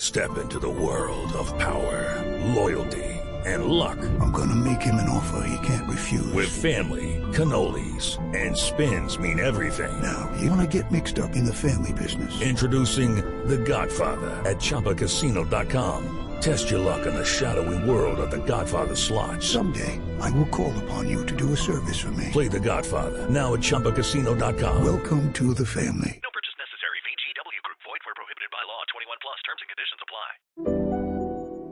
Step into the world of power, loyalty, and luck. I'm gonna make him an offer he can't refuse. With family, cannolis, and spins mean everything. Now, you wanna get mixed up in the family business. Introducing The Godfather at ChumbaCasino.com. Test your luck in the shadowy world of The Godfather slot. Someday, I will call upon you to do a service for me. Play The Godfather now at ChumbaCasino.com. Welcome to the family. No purchase necessary. VGW Group. Void where prohibited by law. 21 plus. Terms and conditions apply.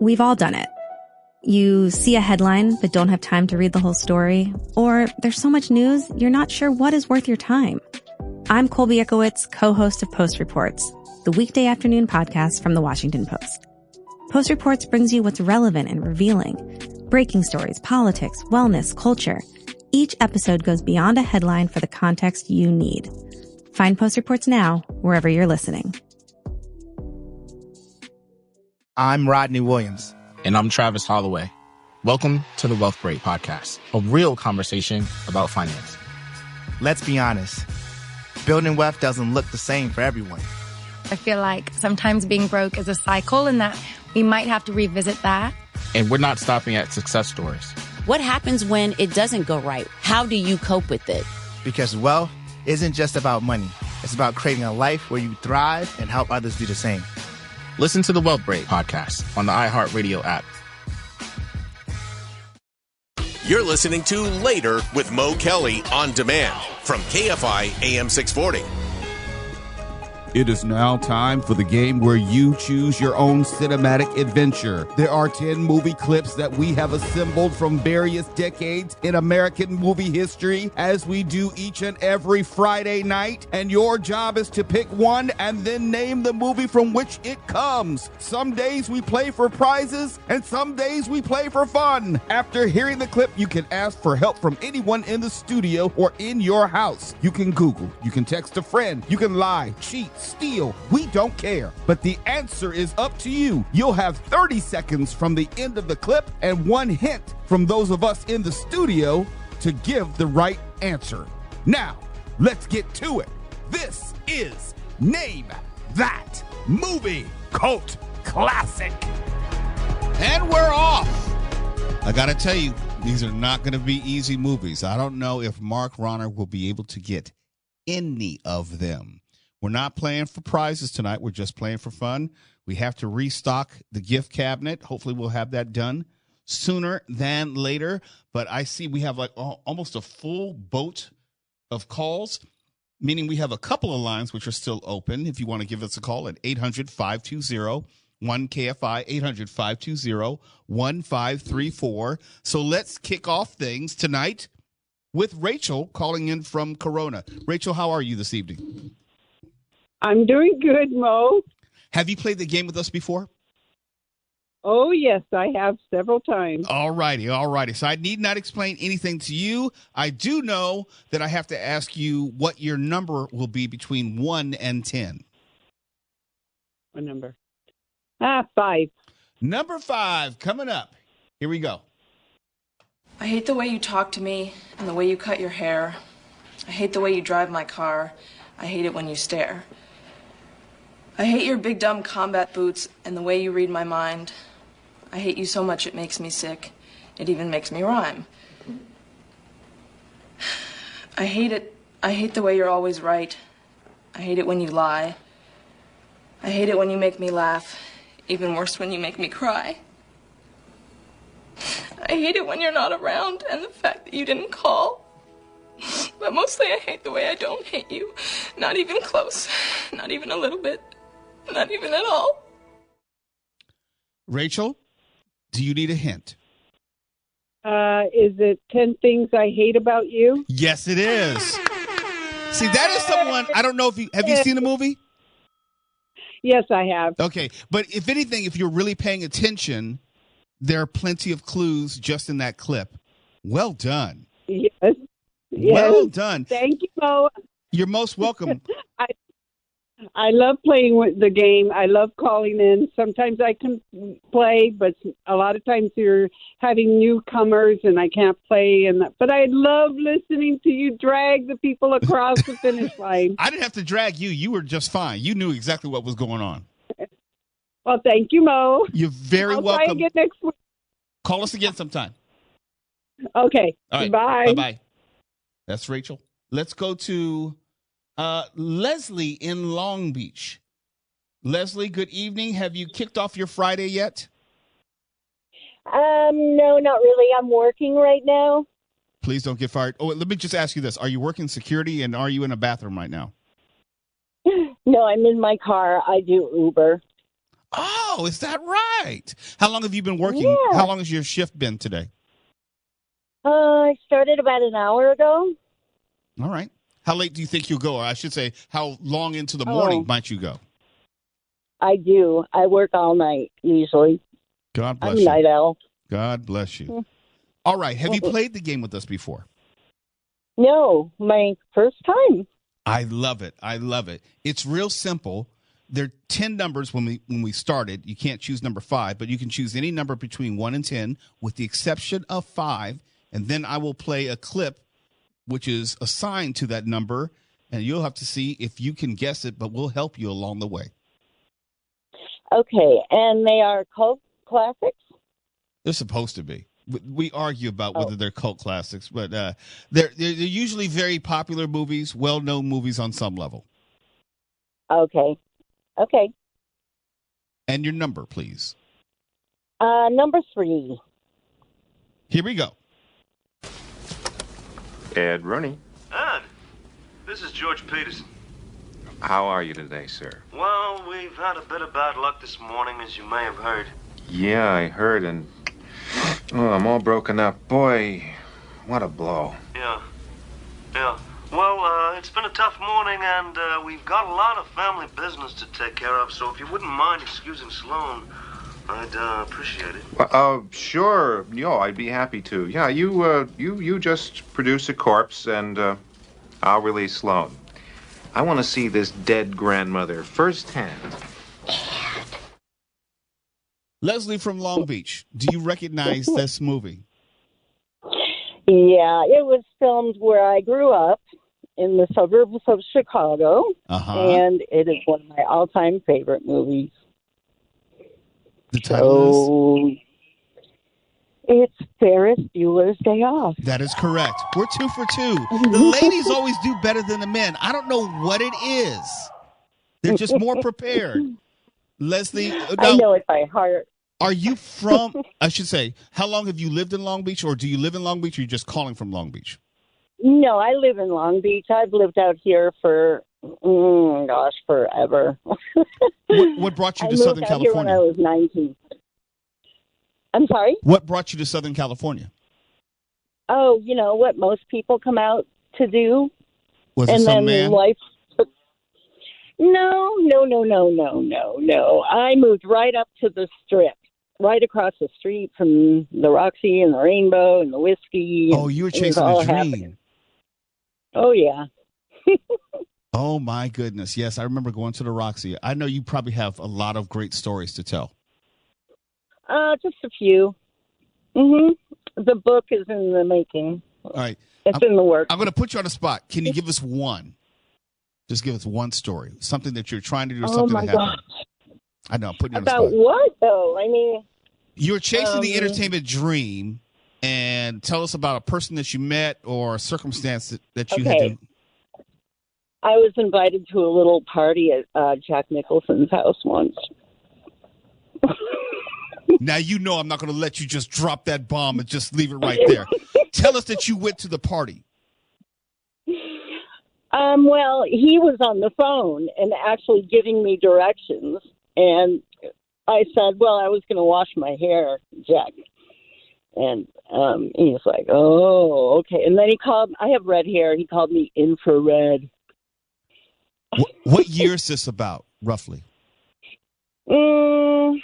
We've all done it. You see a headline but don't have time to read the whole story, or there's so much news you're not sure what is worth your time. I'm Colby Ickowitz, co-host of Post Reports, the weekday afternoon podcast from The Washington Post. Post Reports brings you what's relevant and revealing. Breaking stories, politics, wellness, culture. Each episode goes beyond a headline for the context you need. Find Post Reports now, wherever you're listening. I'm Rodney Williams. And I'm Travis Holloway. Welcome to the Wealth Break Podcast, a real conversation about finance. Let's be honest. Building wealth doesn't look the same for everyone. I feel like sometimes being broke is a cycle and that we might have to revisit that. And we're not stopping at success stories. What happens when it doesn't go right? How do you cope with it? Because wealth isn't just about money. It's about creating a life where you thrive and help others do the same. Listen to the Wealth Break Podcast on the iHeartRadio app. You're listening to Later with Mo Kelly on demand from KFI AM 640. It is now time for the game where you choose your own cinematic adventure. There are 10 movie clips that we have assembled from various decades in American movie history, as we do each and every Friday night. And your job is to pick one and then name the movie from which it comes. Some days we play for prizes and some days we play for fun. After hearing the clip, you can ask for help from anyone in the studio or in your house. You can Google, you can text a friend, you can lie, cheat, steal. We don't care. But the answer is up to you. You'll have 30 seconds from the end of the clip and one hint from those of us in the studio to give the right answer. Now, let's get to it. This is Name That Movie Cult Classic. And we're off. I got to tell you, these are not going to be easy movies. I don't know if Mark Ronner will be able to get any of them. We're not playing for prizes tonight. We're just playing for fun. We have to restock the gift cabinet. Hopefully we'll have that done sooner than later. But I see we have like almost a full boat of calls, meaning we have a couple of lines which are still open. If you want to give us a call at 800-520-1KFI, 800-520-1534. So let's kick off things tonight with Rachel calling in from Corona. Rachel, how are you this evening? I'm doing good, Mo. Have you played the game with us before? Oh, yes, I have several times. All righty. So I need not explain anything to you. I do know that I have to ask you what your number will be between 1 and 10. What number? 5. Number 5 coming up. Here we go. I hate the way you talk to me and the way you cut your hair. I hate the way you drive my car. I hate it when you stare. I hate your big dumb combat boots and the way you read my mind. I hate you so much it makes me sick. It even makes me rhyme. I hate it. I hate the way you're always right. I hate it when you lie. I hate it when you make me laugh. Even worse when you make me cry. I hate it when you're not around and the fact that you didn't call. But mostly I hate the way I don't hate you. Not even close. Not even a little bit. Not even at all. Rachel, do you need a hint? Is it 10 Things I Hate About You? Yes, it is. See, that is someone, I don't know if you, have you seen the movie? Yes, I have. Okay, but if anything, if you're really paying attention, there are plenty of clues just in that clip. Well done. Yes. Well done. Thank you, Mo. You're most welcome. I love playing with the game. I love calling in. Sometimes I can play, but a lot of times you're having newcomers and I can't play. But I love listening to you drag the people across the finish line. I didn't have to drag you. You were just fine. You knew exactly what was going on. Well, thank you, Mo. You're very I'll welcome. try again next week. Call us again sometime. Okay. All right. Bye. Bye-bye. That's Rachel. Let's go to Leslie in Long Beach. Leslie, good evening. Have you kicked off your Friday yet? No, not really. I'm working right now. Please don't get fired. Oh, let me just ask you this. Are you working security and are you in a bathroom right now? No, I'm in my car. I do Uber. Oh, is that right? How long have you been working? Yeah. How long has your shift been today? I started about an hour ago. All right. How late do you think you'll go? Or I should say, how long into the morning might you go? I do. I work all night, usually. God bless I'm you. night owl. God bless you. All right. Have you played the game with us before? No, my first time. I love it. I love it. It's real simple. There are 10 numbers when we started. You can't choose number 5, but you can choose any number between 1 and 10 with the exception of 5. And then I will play a clip which is assigned to that number, and you'll have to see if you can guess it, but we'll help you along the way. Okay, and they are cult classics? They're supposed to be. We argue about whether they're cult classics, but they're usually very popular movies, well-known movies on some level. Okay. And your number, please. Number 3. Here we go. Ed Rooney. Ed, this is George Peterson. How are you today, sir? Well, we've had a bit of bad luck this morning, as you may have heard. Yeah, I heard, and I'm all broken up. Boy, what a blow. Yeah. Well, it's been a tough morning, and we've got a lot of family business to take care of, so if you wouldn't mind excusing Sloan, I'd appreciate it. Sure. I'd be happy to. Yeah, you just produce a corpse, and I'll release Sloan. I want to see this dead grandmother firsthand. Leslie from Long Beach, do you recognize this movie? Yeah, it was filmed where I grew up in the suburbs of Chicago, and it is one of my all-time favorite movies. The title is? It's Ferris Bueller's Day Off. That is correct. We're 2 for 2. The ladies always do better than the men. I don't know what it is. They're just more prepared. Leslie, I know it by heart. Are you from, I should say, how long have you lived in Long Beach, or do you live in Long Beach, or are you just calling from Long Beach? No, I live in Long Beach. I've lived out here for, forever. What brought you to Southern California? I moved out here when I was 19. I'm sorry? What brought you to Southern California? Oh, what most people come out to do. Was it some man? Life. No. I moved right up to the Strip, right across the street from the Roxy and the Rainbow and the Whiskey. Oh, you were chasing a dream. Happening. Oh, yeah. Oh, my goodness. Yes, I remember going to the Roxy. I know you probably have a lot of great stories to tell. Just a few. The book is in the making. All right. It's in the works. I'm going to put you on the spot. Can you give us one? Just give us one story. Something that you're trying to do, or something that happened. Gosh. I know, I'm putting you on the spot. About what, though? I mean... You're chasing the entertainment dream, and tell us about a person that you met or a circumstance that you had to... I was invited to a little party at Jack Nicholson's house once. Now, I'm not going to let you just drop that bomb and just leave it right there. Tell us that you went to the party. Well, he was on the phone and actually giving me directions. And I said, well, I was going to wash my hair, Jack. And he was like, oh, okay. And then he called, I have red hair. He called me infrared. What year is this about, roughly? I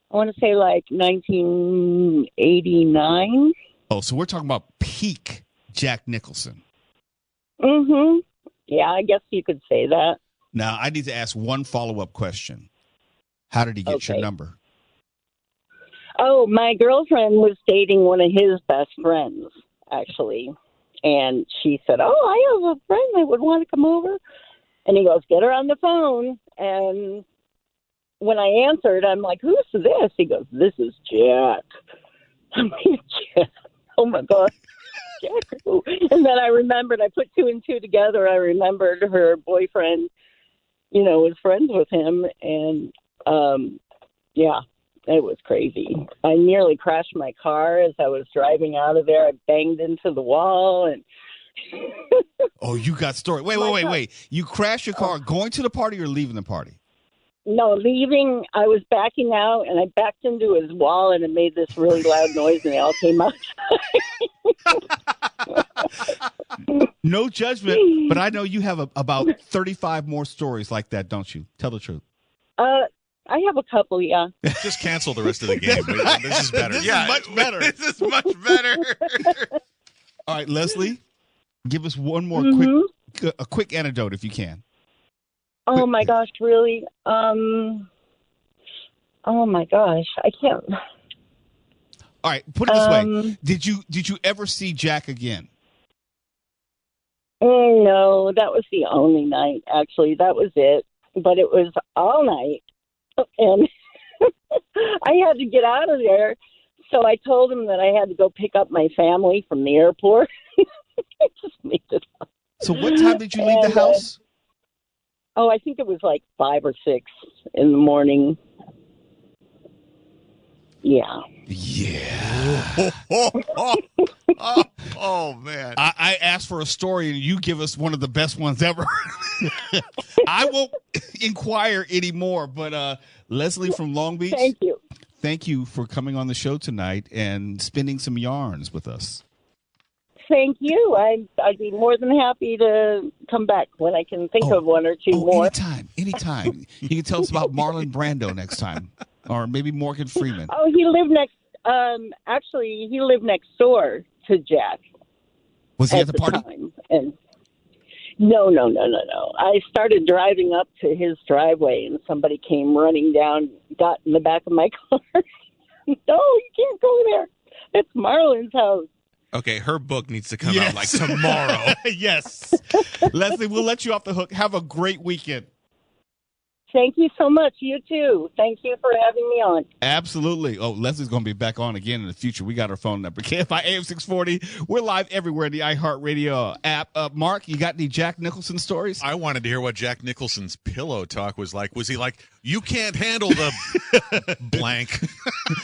want to say like 1989. Oh, so we're talking about peak Jack Nicholson. Yeah, I guess you could say that. Now, I need to ask one follow-up question. How did he get your number? Oh, my girlfriend was dating one of his best friends, actually. And she said, oh, I have a friend that would want to come over. And he goes, get her on the phone. And when I answered, I'm like, who's this? He goes, this is Jack. I'm like, Jack. Oh, my God. Jack. And then I remembered, I put two and two together. I remembered her boyfriend, was friends with him. And, yeah, it was crazy. I nearly crashed my car as I was driving out of there. I banged into the wall and... Oh, you got story. Wait. You crashed your car going to the party or leaving the party? No, leaving. I was backing out, and I backed into his wall, and it made this really loud noise, and they all came out. No judgment, but I know you have about 35 more stories like that, don't you? Tell the truth. I have a couple, yeah. Just cancel the rest of the game. This is better. This is much better. This is much better. All right, Leslie, give us one more quick anecdote if you can. Oh, my gosh, really? Oh, my gosh, I can't. All right, put it this way. Did you ever see Jack again? No, that was the only night, actually. That was it. But it was all night. And I had to get out of there. So I told him that I had to go pick up my family from the airport. I just made it up. So what time did you leave the house? I think it was like 5 or 6 in the morning. Yeah. Yeah. Oh, man. I asked for a story, and you give us one of the best ones ever. I won't inquire anymore, but Leslie from Long Beach. Thank you. Thank you for coming on the show tonight and spinning some yarns with us. Thank you. I'd be more than happy to come back when I can think of one or two more. Anytime. You can tell us about Marlon Brando next time, or maybe Morgan Freeman. Oh, he lived next. Actually, he lived next door to Jack. Was he at the party? Time. And no. I started driving up to his driveway, and somebody came running down, got in the back of my car. No, you can't go there. It's Marlon's house. Okay, her book needs to come out like tomorrow. Yes. Leslie, we'll let you off the hook. Have a great weekend. Thank you so much. You too. Thank you for having me on. Absolutely. Oh, Leslie's going to be back on again in the future. We got her phone number. KFI AM 640. We're live everywhere in the iHeartRadio app. Mark, you got any Jack Nicholson stories? I wanted to hear what Jack Nicholson's pillow talk was like. Was he like, you can't handle the blank?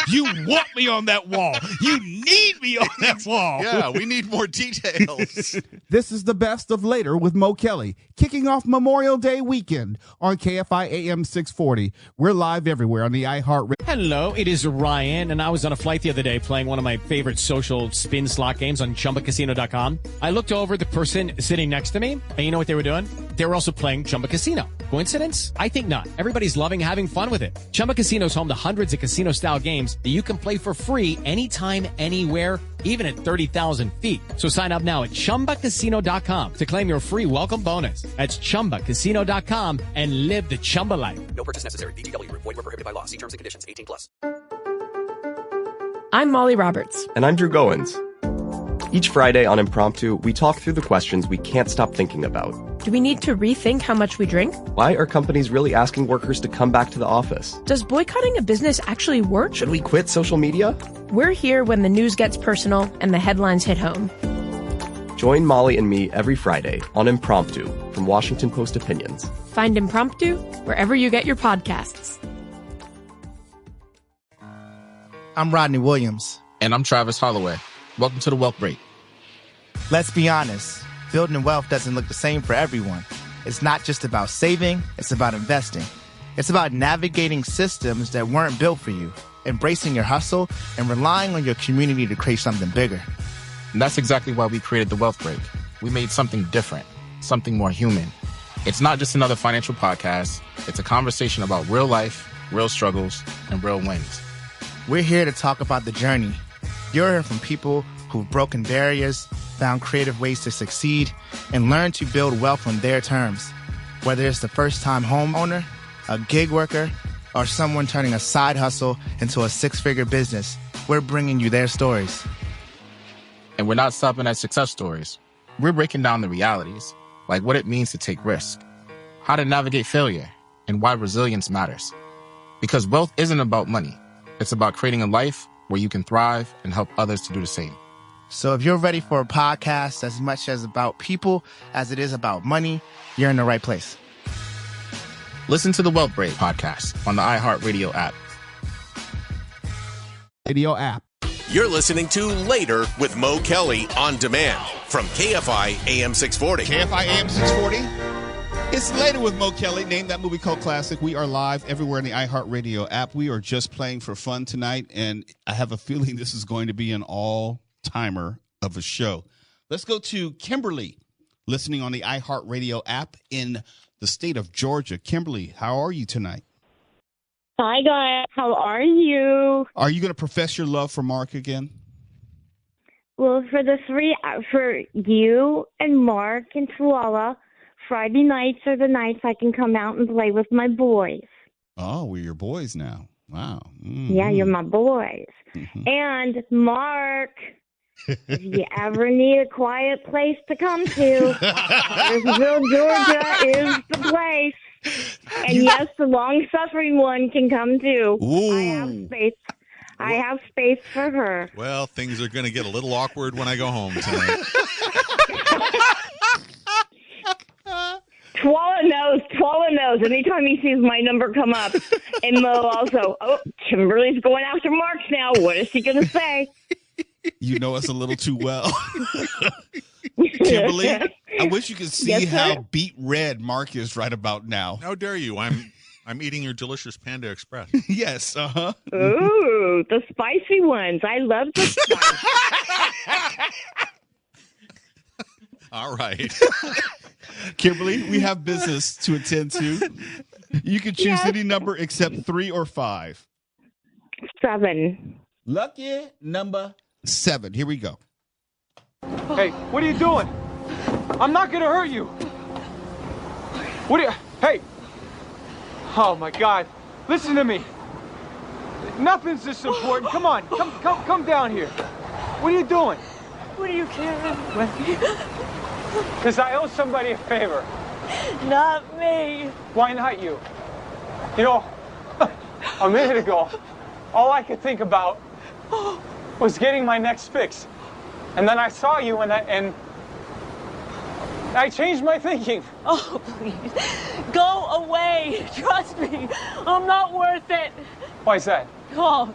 You want me on that wall. You need me on that wall. Yeah, we need more details. This is the best of Later with Mo Kelly, kicking off Memorial Day weekend on KFI AM 640. We're live everywhere on the iHeartRadio. Hello, it is Ryan, and I was on a flight the other day playing one of my favorite social spin slot games on ChumbaCasino.com. I looked over at the person sitting next to me, and you know what they were doing? They were also playing Chumba Casino. Coincidence? I think not. Everybody's loving having fun with it. Chumba Casino is home to hundreds of casino-style games that you can play for free anytime, anywhere, even at 30,000 feet. So sign up now at ChumbaCasino.com to claim your free welcome bonus. That's ChumbaCasino.com and live the Chumba life. No purchase necessary. VGW. Void where prohibited by law. See terms and conditions. 18+. I'm Molly Roberts. And I'm Drew Goins. Each Friday on Impromptu, we talk through the questions we can't stop thinking about. Do we need to rethink how much we drink? Why are companies really asking workers to come back to the office? Does boycotting a business actually work? Should we quit social media? We're here when the news gets personal and the headlines hit home. Join Molly and me every Friday on Impromptu from Washington Post Opinions. Find Impromptu wherever you get your podcasts. I'm Rodney Williams. And I'm Travis Holloway. Welcome to the Wealth Break. Let's be honest. Building wealth doesn't look the same for everyone. It's not just about saving, it's about investing. It's about navigating systems that weren't built for you, embracing your hustle, and relying on your community to create something bigger. And that's exactly why we created the Wealth Break. We made something different, something more human. It's not just another financial podcast. It's a conversation about real life, real struggles, and real wins. We're here to talk about the journey. You're hearing from people who've broken barriers, found creative ways to succeed, and learned to build wealth on their terms. Whether it's the first-time homeowner, a gig worker, or someone turning a side hustle into a six-figure business, we're bringing you their stories. And we're not stopping at success stories. We're breaking down the realities, like what it means to take risk, how to navigate failure, and why resilience matters. Because wealth isn't about money. It's about creating a life where you can thrive and help others to do the same. So if you're ready for a podcast as much as about people as it is about money, you're in the right place. Listen to the Wealth Break podcast on the iHeartRadio app. Radio app. You're listening to Later with Mo Kelly on demand from KFI AM 640. KFI AM 640. It's Later with Mo Kelly. Name that movie called Classic. We are live everywhere in the iHeartRadio app. We are just playing for fun tonight, and I have a feeling this is going to be an all-timer of a show. Let's go to Kimberly, listening on the iHeartRadio app in the state of Georgia. Kimberly, how are you tonight? Hi, guys. How are you? Are you going to profess your love for Mark again? Well, for you and Mark and Tuala, Friday nights are the nights I can come out and play with my boys. Oh, we're your boys now. Wow. Mm-hmm. Yeah, you're my boys. Mm-hmm. And Mark, if you ever need a quiet place to come to, Cartersville, Georgia is the place. And yes, the long-suffering one can come too. Ooh. I have space for her. Well, things are going to get a little awkward when I go home tonight. Tuala knows. Anytime he sees my number come up, and Mo also, Kimberly's going after Mark now. What is she going to say? You know us a little too well. Kimberly, I wish you could see how beet red Mark is right about now. How dare you? I'm eating your delicious Panda Express. Yes, uh-huh. Ooh, the spicy ones. I love the spice. All right. Kimberly, we have business to attend to. You can choose any number except 3 or 5. 7. Lucky number 7. Here we go. Hey, what are you doing? I'm not gonna hurt you. Hey! Oh my God! Listen to me. Nothing's this important. Come on, come down here. What are you doing? What do you care anyway? Because I owe somebody a favor. Not me. Why not you? You know, a minute ago, all I could think about was getting my next fix. And then I saw you and I changed my thinking. Oh, please. Go away. Trust me. I'm not worth it. Why is that? Oh,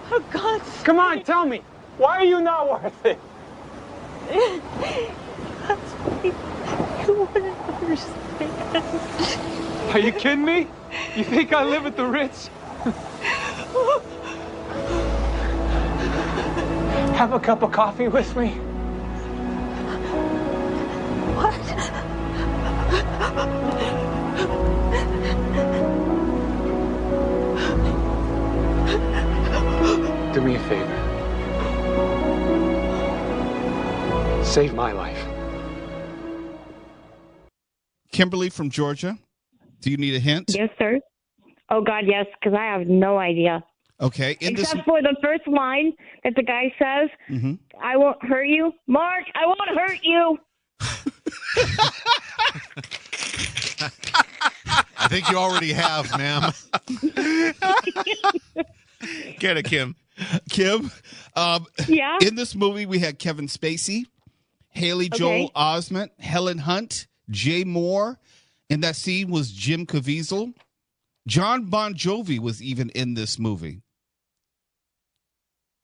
for God's sake. Come on, tell me. Why are you not worth it? You wouldn't understand. Are you kidding me? You think I live at the Ritz? Have a cup of coffee with me? What? Do me a favor. Save my life. Kimberly from Georgia, do you need a hint? Yes, sir. Oh, God, yes, because I have no idea. Okay. Except for the first line that the guy says, I won't hurt you. Mark, I won't hurt you. I think you already have, ma'am. Get it, Kim. Kim, yeah? In this movie, we had Kevin Spacey, Haley Joel Osment, Helen Hunt, Jay Moore. In that scene was Jim Caviezel. John Bon Jovi was even in this movie.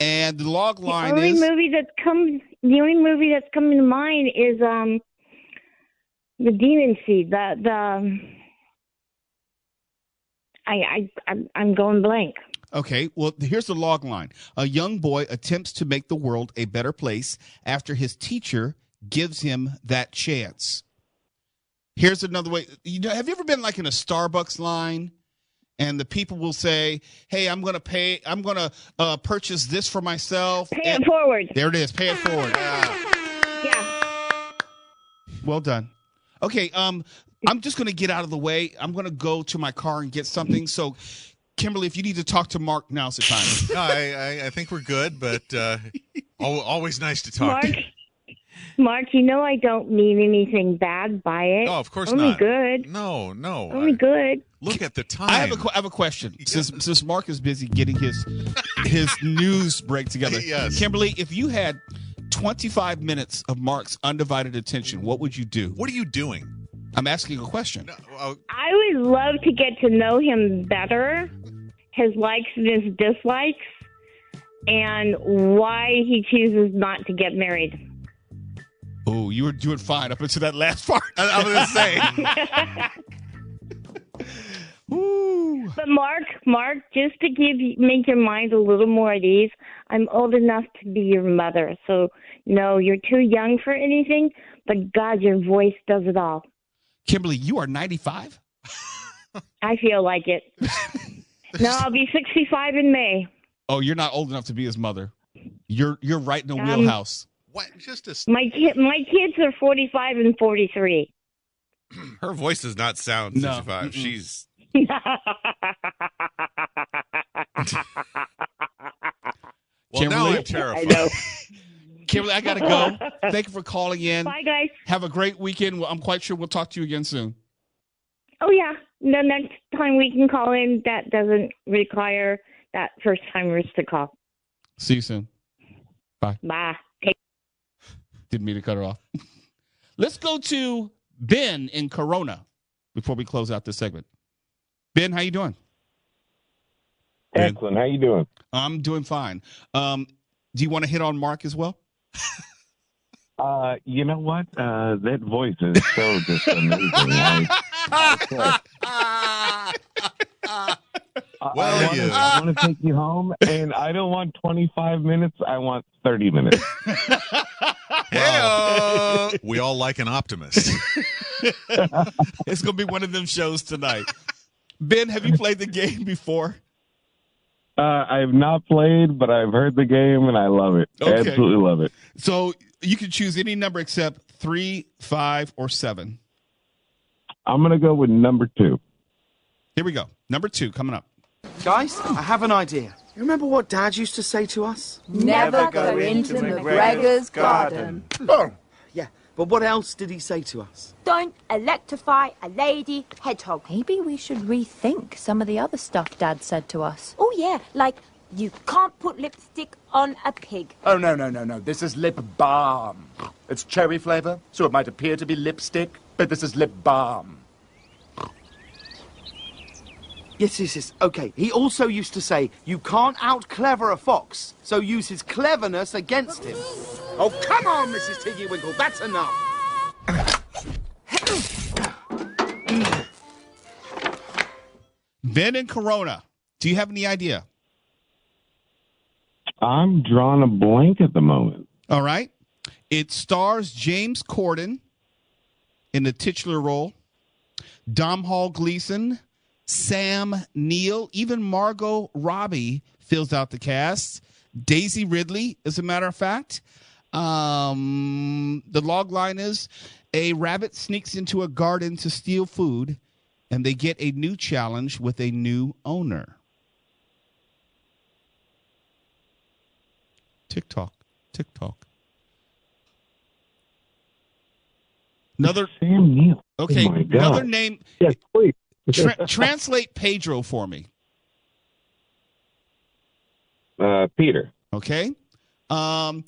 And the log line the only movie that's coming to mind is the Demon Seed. I'm going blank. Okay, well, here's the log line. A young boy attempts to make the world a better place after his teacher gives him that chance. Here's another way. Have you ever been like in a Starbucks line? And the people will say, hey, I'm going to purchase this for myself. Pay it forward. There it is. Pay it forward. Yeah. Well done. Okay. I'm just going to get out of the way. I'm going to go to my car and get something. So, Kimberly, if you need to talk to Mark, now's the time. No, I think we're good, but always nice to talk to you. Mark, you know I don't mean anything bad by it. Oh, of course Only not. Good. No. Only good. Look at the time. I have a question. Since Mark is busy getting his news break together. Yes. Kimberly, if you had 25 minutes of Mark's undivided attention, what would you do? What are you doing? I'm asking a question. I would love to get to know him better, his likes and his dislikes, and why he chooses not to get married. Oh, you were doing fine up until that last part. I was going to say. But Mark, just to make your mind a little more at ease, I'm old enough to be your mother. So, no, you're too young for anything, but God, your voice does it all. Kimberly, you are 95? I feel like it. No, I'll be 65 in May. Oh, you're not old enough to be his mother. You're right in the wheelhouse. What? My kids are 45 and 43. Her voice does not sound 65. She's... Well, now I'm terrified. I know. Kimberly, I got to go. Thank you for calling in. Bye, guys. Have a great weekend. I'm quite sure we'll talk to you again soon. Oh, yeah. The next time we can call in, that doesn't require that first-timers to call. See you soon. Bye. Bye. Didn't mean to cut her off. Let's go to Ben in Corona before we close out this segment. Ben, how you doing? Excellent. How you doing? I'm doing fine. Do you want to hit on Mark as well? You know what? That voice is so just amazing. I want to take you home, and I don't want 25 minutes. I want 30 minutes. Well, we all like an optimist. It's going to be one of them shows tonight. Ben, have you played the game before? I have not played, but I've heard the game, and I love it. Okay. Absolutely love it. So you can choose any number except 3, 5, or 7. I'm going to go with number 2. Here we go. Number 2 coming up. Guys, I have an idea. You remember what Dad used to say to us? Never go into McGregor's garden. Oh, yeah. But what else did he say to us? Don't electrify a lady hedgehog. Maybe we should rethink some of the other stuff Dad said to us. Oh, yeah, like you can't put lipstick on a pig. Oh, no. This is lip balm. It's cherry flavor, so it might appear to be lipstick, but this is lip balm. Yes. Okay. He also used to say, you can't out-clever a fox, so use his cleverness against him. Oh, come on, Mrs. Tiggy Winkle, that's enough. Ben in Corona, do you have any idea? I'm drawing a blank at the moment. All right. It stars James Corden in the titular role, Domhnall Gleeson, Sam Neill, even Margot Robbie fills out the cast. Daisy Ridley, as a matter of fact. The log line is a rabbit sneaks into a garden to steal food, and they get a new challenge with a new owner. TikTok. Another Sam Neill. Okay, oh my God. Another name. Yes, please. Translate Pedro for me. Peter. Okay. The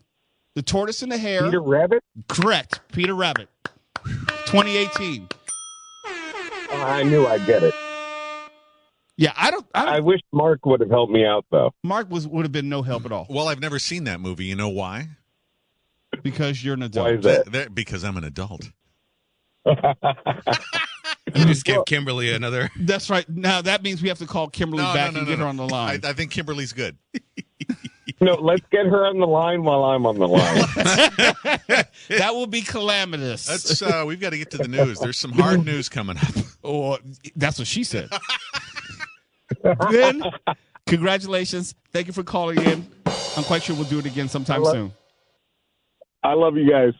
Tortoise and the Hare. Peter Rabbit? Correct. Peter Rabbit. 2018. I knew I'd get it. Yeah, I wish Mark would have helped me out, though. Mark would have been no help at all. Well, I've never seen that movie. You know why? Because you're an adult. Why is that? Because I'm an adult. You just gave Kimberly another. That's right. Now that means we have to call Kimberly back and get her on the line. I think Kimberly's good. No, let's get her on the line while I'm on the line. That will be calamitous. That's we've got to get to the news. There's some hard news coming up. Oh, that's what she said. Ben, congratulations. Thank you for calling in. I'm quite sure we'll do it again sometime soon. I love you guys.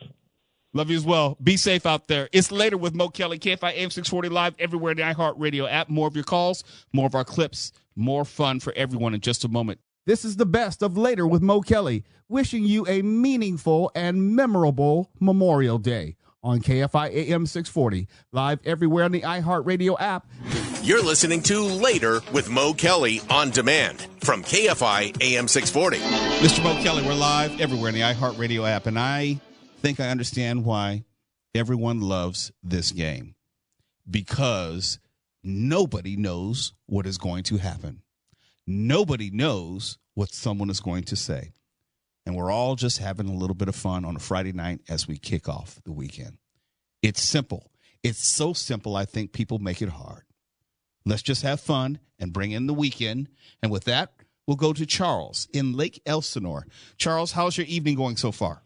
Love you as well. Be safe out there. It's Later with Mo Kelly, KFI AM 640 live everywhere in the iHeartRadio app. More of your calls, more of our clips, more fun for everyone in just a moment. This is the best of Later with Mo Kelly, wishing you a meaningful and memorable Memorial Day. on KFI AM 640, live everywhere on the iHeartRadio app. You're listening to Later with Mo Kelly on demand from KFI AM 640. Mr. Mo Kelly, we're live everywhere in the iHeartRadio app, and I think I understand why everyone loves this game. Because nobody knows what is going to happen. Nobody knows what someone is going to say. And we're all just having a little bit of fun on a Friday night as we kick off the weekend. It's simple. It's so simple, I think people make it hard. Let's just have fun and bring in the weekend. And with that, we'll go to Charles in Lake Elsinore. Charles, how's your evening going so far?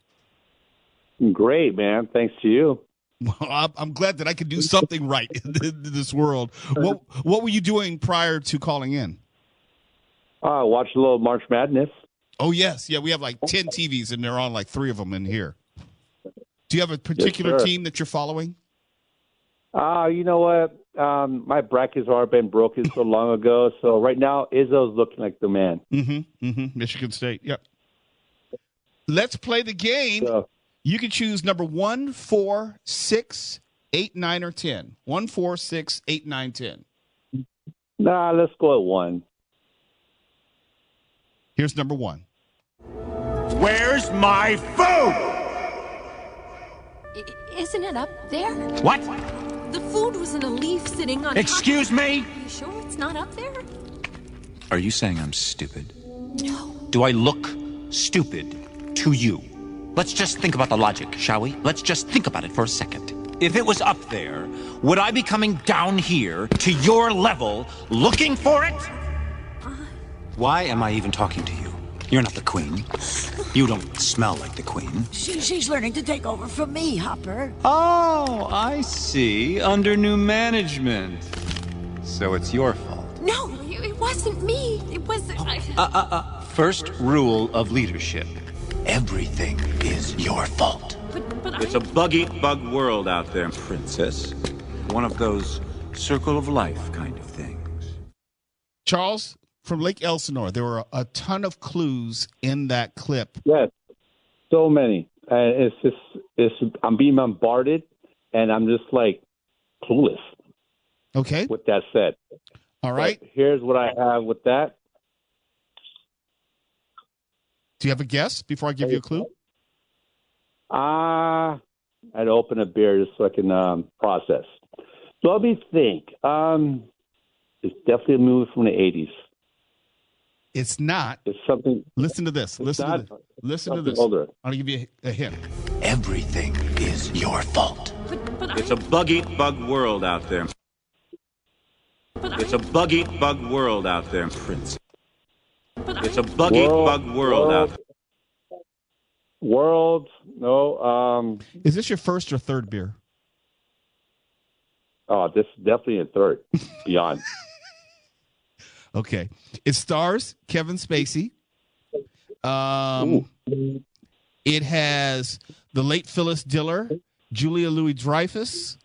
Great, man. Thanks to you. Well, I'm glad that I could do something right in this world. What were you doing prior to calling in? Watch a little March Madness. Oh, yes. Yeah, we have like 10 TVs, and they're on like 3 of them in here. Do you have a particular team that you're following? You know what? My brackets are been broken so long ago, so right now Izzo's looking like the man. Michigan State, yep. Let's play the game. You can choose number 1, 4, 6, 8, 9, or 10. 1, 4, 6, 8, 9, 10. Nah, let's go at 1. Here's number 1. Where's my food? Isn't it up there? What? The food was in a leaf sitting on Excuse top. me? Are you sure it's not up there? Are you saying I'm stupid? No. Do I look stupid to you? Let's just think about the logic, shall we? Let's just think about it for a second. If it was up there, would I be coming down here to your level looking for it? Why am I even talking to you? You're not the queen. You don't smell like the queen. She's learning to take over from me, Hopper. Oh, I see. Under new management. So it's your fault. No, it wasn't me. It was... First rule of leadership. Everything is your fault. But It's a bug-eat-bug world out there, princess. One of those circle of life kind of things. Charles, from Lake Elsinore, there were a ton of clues in that clip. Yes, so many. I'm being bombarded, and I'm just like clueless. Okay. With that said. All right. But here's what I have with that. Do you have a guess before I give you a clue? I'd open a beer just so I can process. So let me think. It's definitely a movie from the 80s. It's not. It's something. Listen to this. Listen to this. Older. I'll give you a hint. Everything is your fault. It's a bug-eat-bug world out there. It's a bug-eat-bug world out there, princess. It's a bug-eat-bug world out there. World, no. Is this your first or third beer? Oh, this is definitely a third. Beyond. Okay. It stars Kevin Spacey. It has the late Phyllis Diller, Julia Louis-Dreyfus,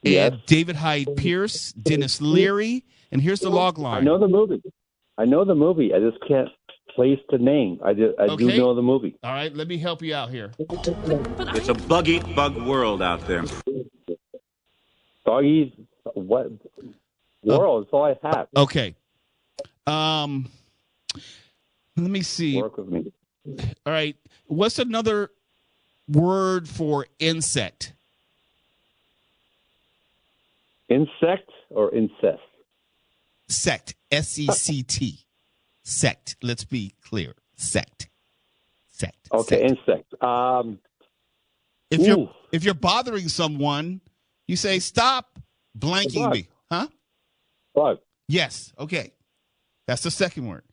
and David Hyde Pierce, Dennis Leary, and here's the log line. I know the movie. I just can't place the name. I do know the movie. All right, let me help you out here. It's a bug-eat-bug world out there. Doggies, what world? That's all I have. Okay. Let me see. Work with me. All right. What's another word for insect? Insect or incest? Sect. S-E-C-T. Sect. Let's be clear. Sect. Okay, insect. If you're bothering someone, you say, stop blanking me. Huh? Bug. Yes. Okay. That's the second word.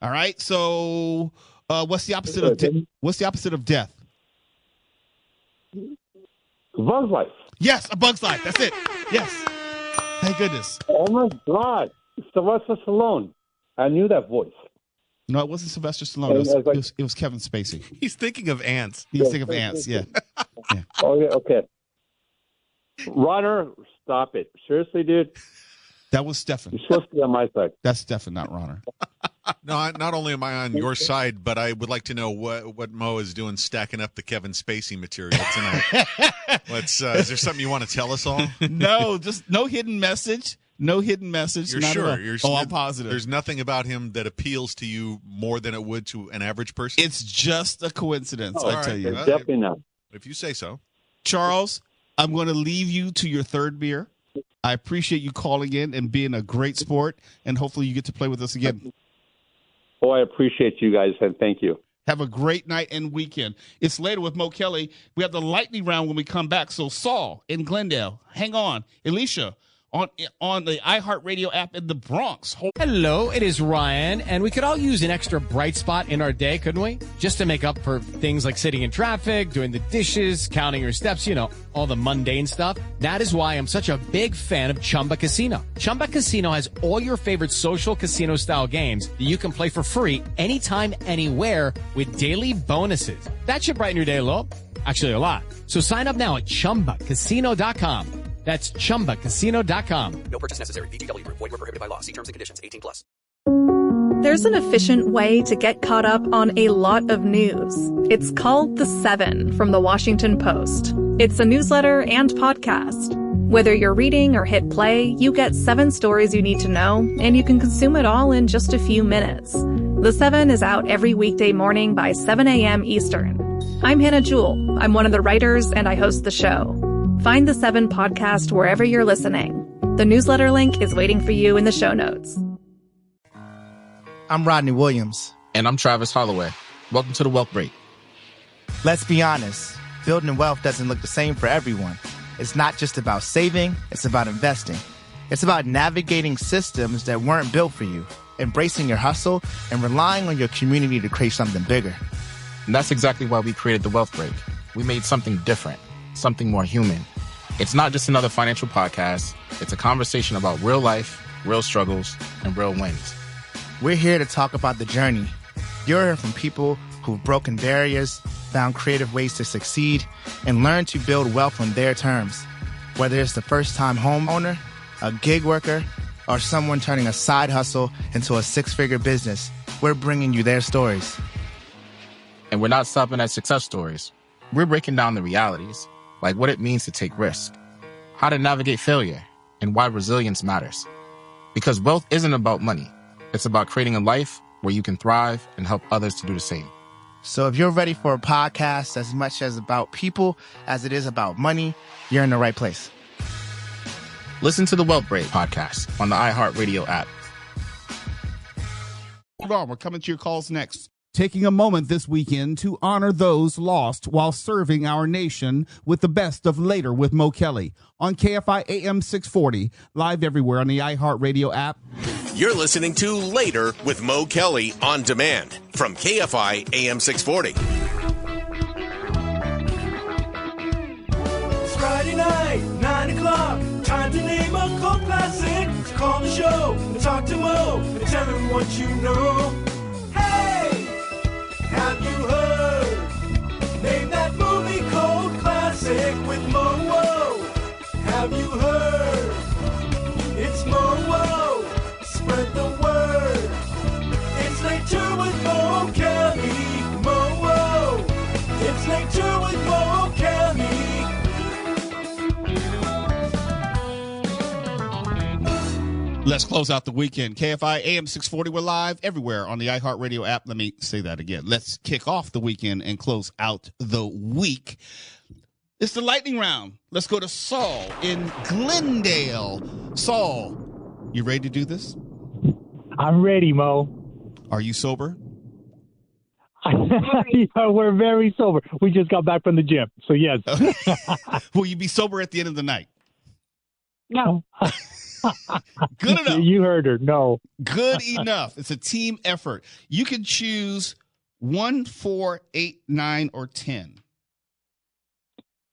All right. So what's the opposite of death? A bug's life. Yes, a bug's life. That's it. Yes. Thank goodness. Oh my God. Sylvester Stallone. I knew that voice. No, it wasn't Sylvester Stallone. It was Kevin Spacey. He's thinking of ants. He's thinking of ants, yeah. Yeah. Okay. Runner, stop it. Seriously, dude? That was Stefan. You're supposed to be on my side. That's Stefan, not Ronner. No, not only am I on your side, but I would like to know what Mo is doing stacking up the Kevin Spacey material tonight. Is there something you want to tell us all? No, just no hidden message. No hidden message. You're sure? I'm positive. There's nothing about him that appeals to you more than it would to an average person? It's just a coincidence, I tell you. It's definitely not. If you say so. Charles, I'm going to leave you to your third beer. I appreciate you calling in and being a great sport, and hopefully you get to play with us again. Oh, I appreciate you guys, and thank you. Have a great night and weekend. It's Later with Mo Kelly. We have the lightning round when we come back. So Saul in Glendale, hang on. Alicia on the iHeartRadio app in the Bronx. Hello, it is Ryan, and we could all use an extra bright spot in our day, couldn't we? Just to make up for things like sitting in traffic, doing the dishes, counting your steps, all the mundane stuff. That is why I'm such a big fan of Chumba Casino. Chumba Casino has all your favorite social casino-style games that you can play for free anytime, anywhere with daily bonuses. That should brighten your day a little. Actually, a lot. So sign up now at ChumbaCasino.com. That's ChumbaCasino.com. No purchase necessary. VGW Group. Void where prohibited by law. See terms and conditions. 18+. There's an efficient way to get caught up on a lot of news. It's called The Seven from The Washington Post. It's a newsletter and podcast. Whether you're reading or hit play, you get 7 stories you need to know, and you can consume it all in just a few minutes. The Seven is out every weekday morning by 7 a.m. Eastern. I'm Hannah Jewell. I'm one of the writers, and I host the show. Find The 7 podcast wherever you're listening. The newsletter link is waiting for you in the show notes. I'm Rodney Williams. And I'm Travis Holloway. Welcome to The Wealth Break. Let's be honest. Building wealth doesn't look the same for everyone. It's not just about saving, it's about investing. It's about navigating systems that weren't built for you, embracing your hustle, and relying on your community to create something bigger. And that's exactly why we created The Wealth Break. We made something different, something more human. It's not just another financial podcast. It's a conversation about real life, real struggles, and real wins. We're here to talk about the journey. You're hearing from people who've broken barriers, found creative ways to succeed, and learned to build wealth on their terms. Whether it's the first-time homeowner, a gig worker, or someone turning a side hustle into a 6-figure business, we're bringing you their stories. And we're not stopping at success stories. We're breaking down the realities, like what it means to take risk, how to navigate failure, and why resilience matters. Because wealth isn't about money. It's about creating a life where you can thrive and help others to do the same. So if you're ready for a podcast as much as about people as it is about money, you're in the right place. Listen to the Wealth Break podcast on the iHeartRadio app. Hold on, we're coming to your calls next. Taking a moment this weekend to honor those lost while serving our nation with the best of Later with Mo Kelly on KFI AM 640, live everywhere on the iHeartRadio app. You're listening to Later with Mo Kelly on demand from KFI AM 640. It's Friday night, 9 o'clock. Time to name a cult classic. So call the show and talk to Mo and tell him what you know. Hey, have you heard? Name that movie cult classic with Mo. Have you heard? It's Mo. Spread the word. It's Later with Mo Kelly. Mo. It's Later with Mo Kelly. Let's close out the weekend. KFI AM 640. We're live everywhere on the iHeartRadio app. Let me say that again. Let's kick off the weekend and close out the week. It's the lightning round. Let's go to Saul in Glendale. Saul, you ready to do this? I'm ready, Mo. Are you sober? We're very sober. We just got back from the gym, so yes. Will you be sober at the end of the night? No. Good enough. You heard her. No. Good enough. It's a team effort. You can choose 1, 4, 8, 9, or 10.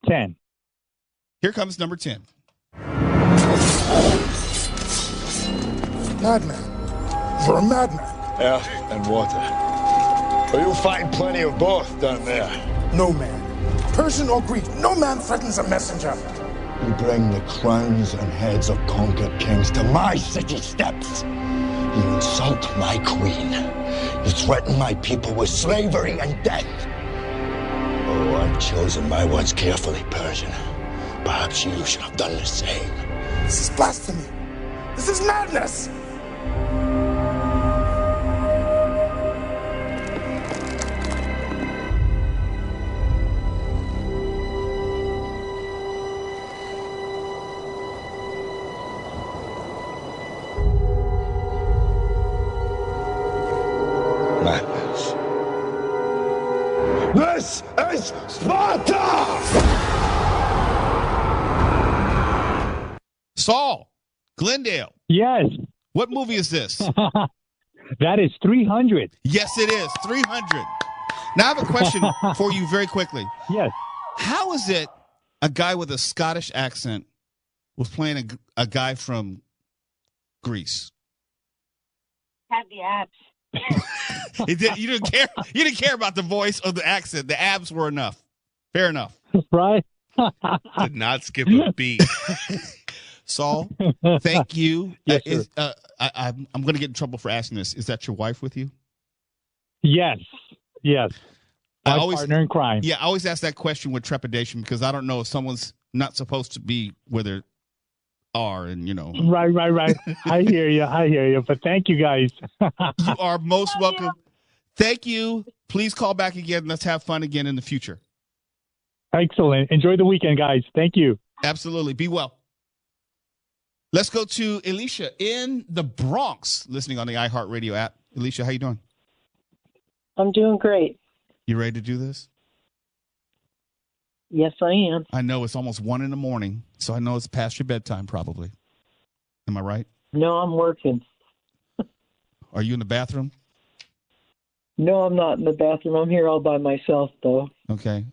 10. Here comes number 10. Madman. You're a madman. Air and water. But you'll find plenty of both down there. No man. Persian or Greek, no man threatens a messenger. You bring the crowns and heads of conquered kings to my city steps. You insult my queen. You threaten my people with slavery and death. Oh, I've chosen my words carefully, Persian. Perhaps you should have done the same. This is blasphemy. This is madness. Madness. This is Sparta! Saul, Glendale. Yes. What movie is this? That is 300. Yes, it is. 300. Now, I have a question for you very quickly. Yes. How is it a guy with a Scottish accent was playing a guy from Greece? Have the abs. You didn't care. You didn't care about the voice or the accent. The abs were enough. Fair enough. Right? Did not skip a beat. Saul, thank you. Yes, I'm going to get in trouble for asking this. Is that your wife with you? Yes. Yes. I My always partner in crime. Yeah, I always ask that question with trepidation because I don't know if someone's not supposed to be where they are, and you know. Right. I hear you. But thank you guys. You are most welcome. Thank you. Please call back again. Let's have fun again in the future. Excellent. Enjoy the weekend, guys. Thank you. Absolutely. Be well. Let's go to Alicia in the Bronx, listening on the iHeartRadio app. Alicia, how you doing? I'm doing great. You ready to do this? Yes, I am. I know it's almost 1 a.m, so I know it's past your bedtime probably. Am I right? No, I'm working. Are you in the bathroom? No, I'm not in the bathroom. I'm here all by myself, though. Okay.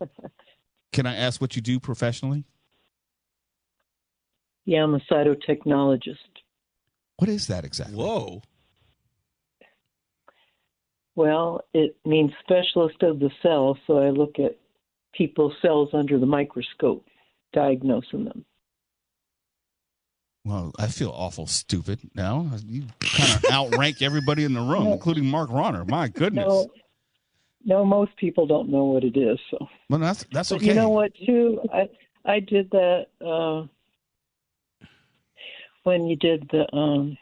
Can I ask what you do professionally? Yeah, I'm a cytotechnologist. What is that exactly? Whoa. Well, it means specialist of the cell, so I look at people's cells under the microscope, diagnosing them. Well, I feel awful stupid now. You kind of outrank everybody in the room, including Mark Ronner. My goodness. No, most people don't know what it is. So. Well, that's But okay. you know what, too? I did that when you did the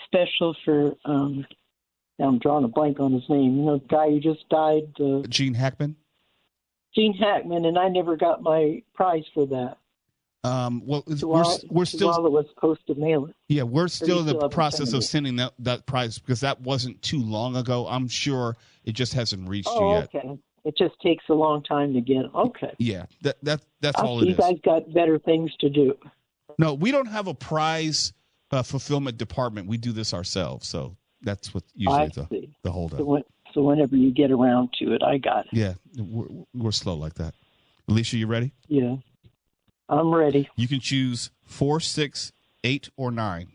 special for, I'm drawing a blank on his name. You know, the guy who just died. Gene Hackman? Gene Hackman, and I never got my prize for that. Well, we're still. While it was supposed to mail it. Yeah, we're still in the haven't process sent of it. sending that prize because that wasn't too long ago. I'm sure it just hasn't reached you yet. Okay. It just takes a long time to get. Okay. Yeah, that's all You it is. guys got better things to do. No, we don't have a prize fulfillment department. We do this ourselves, so that's what I usually see. the holdup. So whenever you get around to it, I got it. Yeah, we're slow like that. Alicia, you ready? Yeah. I'm ready. You can choose 4, 6, 8, or 9.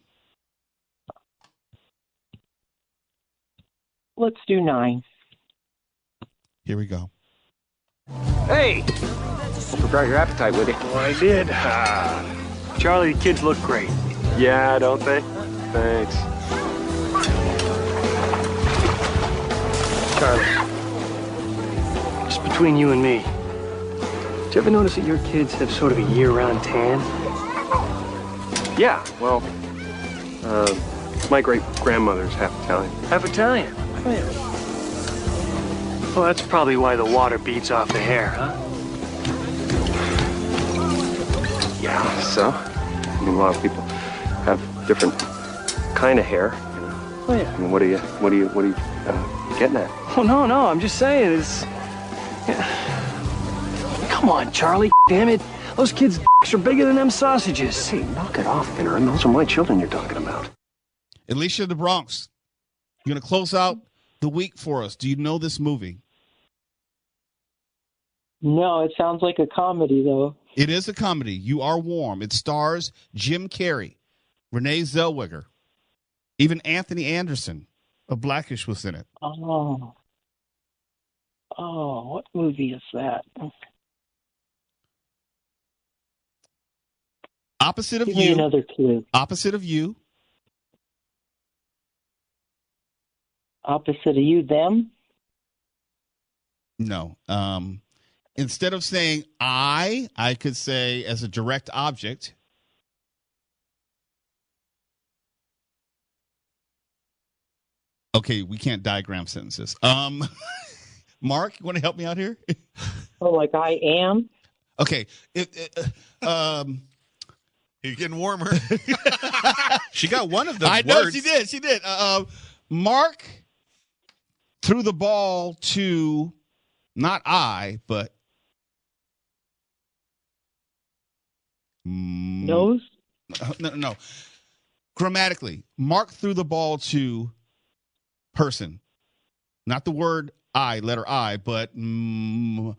Let's do 9. Here we go. Hey! Hope you brought your appetite with you. Well, I did. Charlie, the kids look great. Yeah, don't they? Thanks. Charlie, just between you and me, did you ever notice that your kids have sort of a year-round tan? Yeah, well, my great-grandmother's half Italian. Half Italian? Oh, yeah. Well, that's probably why the water beats off the hair, huh? Yeah, so? I mean, a lot of people have different kind of hair. You know? Oh, yeah. I mean, what are you getting at? Oh, no, I'm just saying it's... Yeah. Come on, Charlie, damn it. Those kids' dicks are bigger than them sausages. Hey, knock it off, Aaron. Those are my children you're talking about. Alicia, the Bronx, you're going to close out the week for us. Do you know this movie? No, it sounds like a comedy, though. It is a comedy. You Are Warm. It stars Jim Carrey, Renee Zellweger, even Anthony Anderson of Blackish was in it. Oh, what movie is that? Opposite of Give me another clue. Opposite of you. Opposite of you, them? No. Instead of saying I could say as a direct object. Okay, we can't diagram sentences. Mark, you want to help me out here? Oh, like I am? Okay. You're getting warmer. She got one of those I know words. she did. Mark threw the ball to not I, but Nose? No. Grammatically, Mark threw the ball to person. Not the word I, letter I, but Me?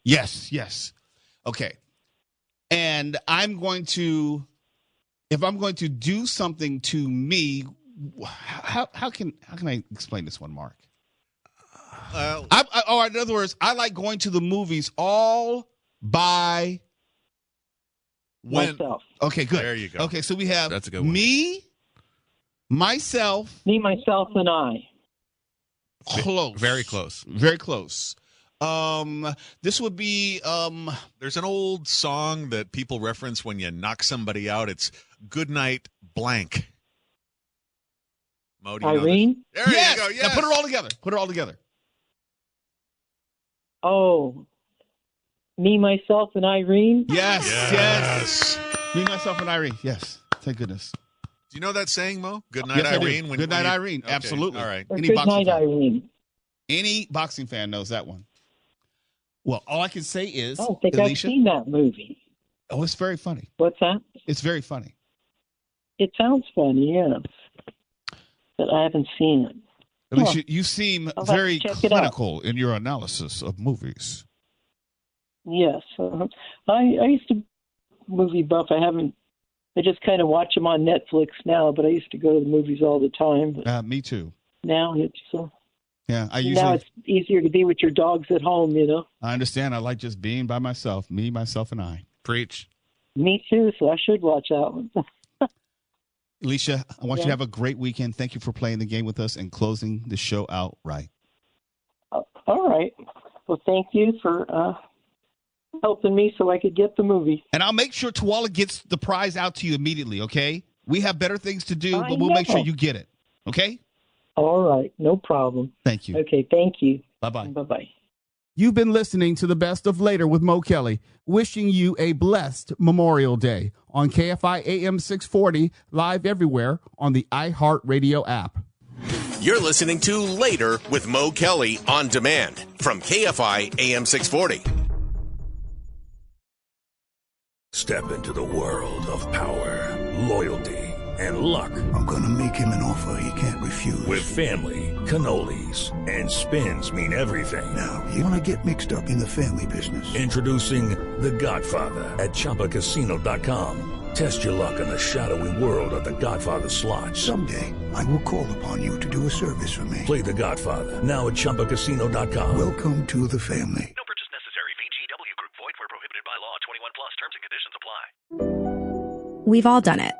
Yes. Okay. And if I'm going to do something to me, how can I explain this one, Mark? In other words, I like going to the movies all by myself. Okay, good. There you go. Okay, so we have That's a good one. Me, myself, and I. Close. Very close. Very close. This would be There's an old song that people reference when you knock somebody out. It's "Good Night Blank." Mo, do you know Irene? this? There yes. you go. Yes. Now put it all together. Oh, me, myself, and Irene? Yes. Me, myself, and Irene. Yes. Thank goodness. Do you know that saying, Mo? Good night, Yes, I do. Irene. Good night, Irene. Okay, Absolutely. All right. Or Any good boxing night, fan. Irene. Any boxing fan knows that one. Well, all I can say is, I don't think Alicia, I've seen that movie. Oh, it's very funny. What's that? It's very funny. It sounds funny, yeah. But I haven't seen it. Alicia, you seem I'll have to very check it out. clinical in your analysis of movies. Yes. I used to movie buff. I just kind of watch them on Netflix now, but I used to go to the movies all the time. But Me too. now it's Yeah, now it's easier to be with your dogs at home, you know. I understand. I like just being by myself, me, myself, and I. Preach. Me too, so I should watch that one. Alicia, I want you Yeah. to have a great weekend. Thank you for playing the game with us and closing the show out right. All right. Well, thank you for helping me so I could get the movie. And I'll make sure Tuwala gets the prize out to you immediately, okay? We have better things to do, I but we'll make sure know. you get it, okay? All right. No problem. Thank you. Okay. Thank you. Bye-bye. Bye-bye. You've been listening to the Best of Later with Mo Kelly, wishing you a blessed Memorial Day on KFI AM 640, live everywhere on the iHeartRadio app. You're listening to Later with Mo Kelly on demand from KFI AM 640. Step into the world of power, loyalty, and luck. I'm gonna make him an offer he can't refuse. With family, cannolis, and spins mean everything. Now, you wanna get mixed up in the family business. Introducing The Godfather at ChumbaCasino.com. Test your luck in the shadowy world of The Godfather slot. Someday, I will call upon you to do a service for me. Play The Godfather now at ChumbaCasino.com. Welcome to the family. No purchase necessary. VGW Group. Void where prohibited by law. 21 plus. Terms and conditions apply. We've all done it.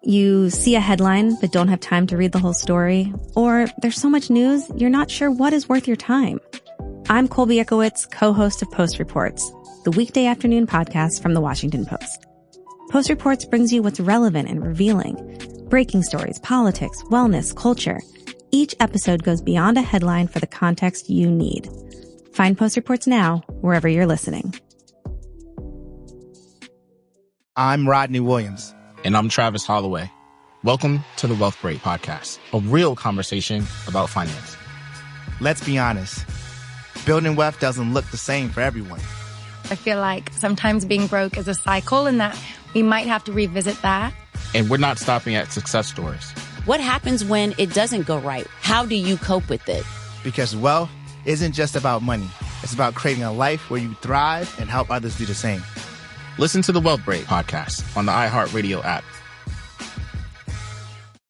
You see a headline but don't have time to read the whole story, or there's so much news you're not sure what is worth your time. I'm Colby Ekowitz, co-host of Post Reports, the weekday afternoon podcast from The Washington Post. Post Reports brings you what's relevant and revealing. Breaking stories, politics, wellness, culture. Each episode goes beyond a headline for the context you need. Find Post Reports now, wherever you're listening. I'm Rodney Williams. And I'm Travis Holloway. Welcome to the Wealth Break Podcast, a real conversation about finance. Let's be honest. Building wealth doesn't look the same for everyone. I feel like sometimes being broke is a cycle and that we might have to revisit that. And we're not stopping at success stories. What happens when it doesn't go right? How do you cope with it? Because wealth isn't just about money. It's about creating a life where you thrive and help others do the same. Listen to the Wealth Break Podcast on the iHeartRadio app,